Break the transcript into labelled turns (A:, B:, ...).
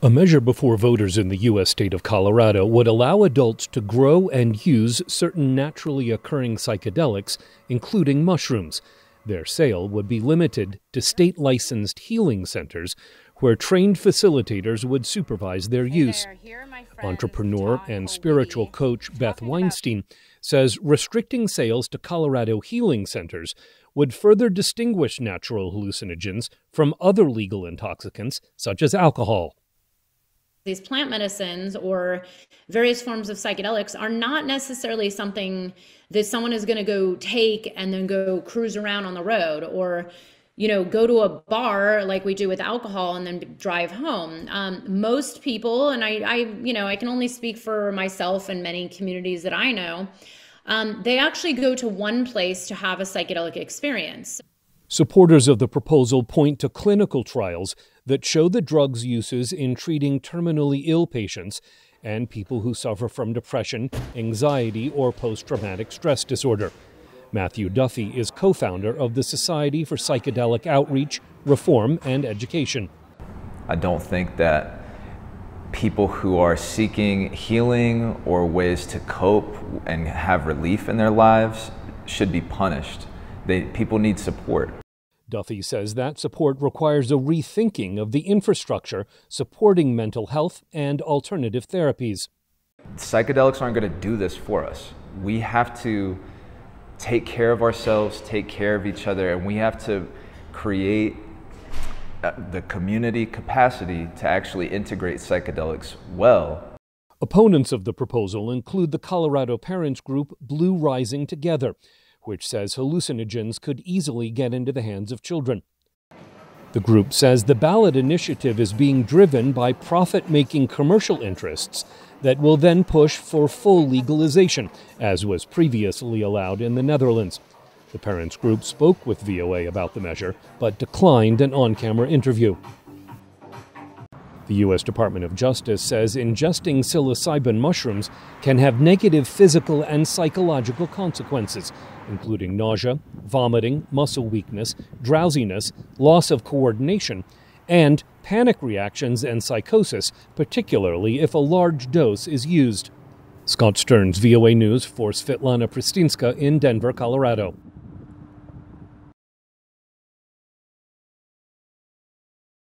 A: A measure before voters in the U.S. state of Colorado would allow adults to grow and use certain naturally occurring psychedelics, including mushrooms. Their sale would be limited to state-licensed healing centers where trained facilitators would supervise their use. Entrepreneur and spiritual coach Beth Weinstein says restricting sales to Colorado healing centers would further distinguish natural hallucinogens from other legal intoxicants, such as alcohol.
B: These plant medicines or various forms of psychedelics are not necessarily something that someone is going to go take and then go cruise around on the road or, go to a bar like we do with alcohol and then drive home. Most people, and I can only speak for myself and many communities that I know, they actually go to one place to have a psychedelic experience.
A: Supporters of the proposal point to clinical trials that show the drug's uses in treating terminally ill patients and people who suffer from depression, anxiety, or post-traumatic stress disorder. Matthew Duffy is co-founder of the Society for Psychedelic Outreach, Reform, and Education.
C: I don't think that people who are seeking healing or ways to cope and have relief in their lives should be punished. People need support.
A: Duffy says that support requires a rethinking of the infrastructure supporting mental health and alternative therapies.
C: Psychedelics aren't going to do this for us. We have to take care of ourselves, take care of each other, and we have to create the community capacity to actually integrate psychedelics well.
A: Opponents of the proposal include the Colorado parents group Blue Rising Together, which says hallucinogens could easily get into the hands of children. The group says the ballot initiative is being driven by profit-making commercial interests that will then push for full legalization, as was previously allowed in the Netherlands. The parents group spoke with VOA about the measure, but declined an on-camera interview. The U.S. Department of Justice says ingesting psilocybin mushrooms can have negative physical and psychological consequences, including nausea, vomiting, muscle weakness, drowsiness, loss of coordination, and panic reactions and psychosis, particularly if a large dose is used. Scott Stearns, VOA News for Svitlana Prystynska in Denver, Colorado.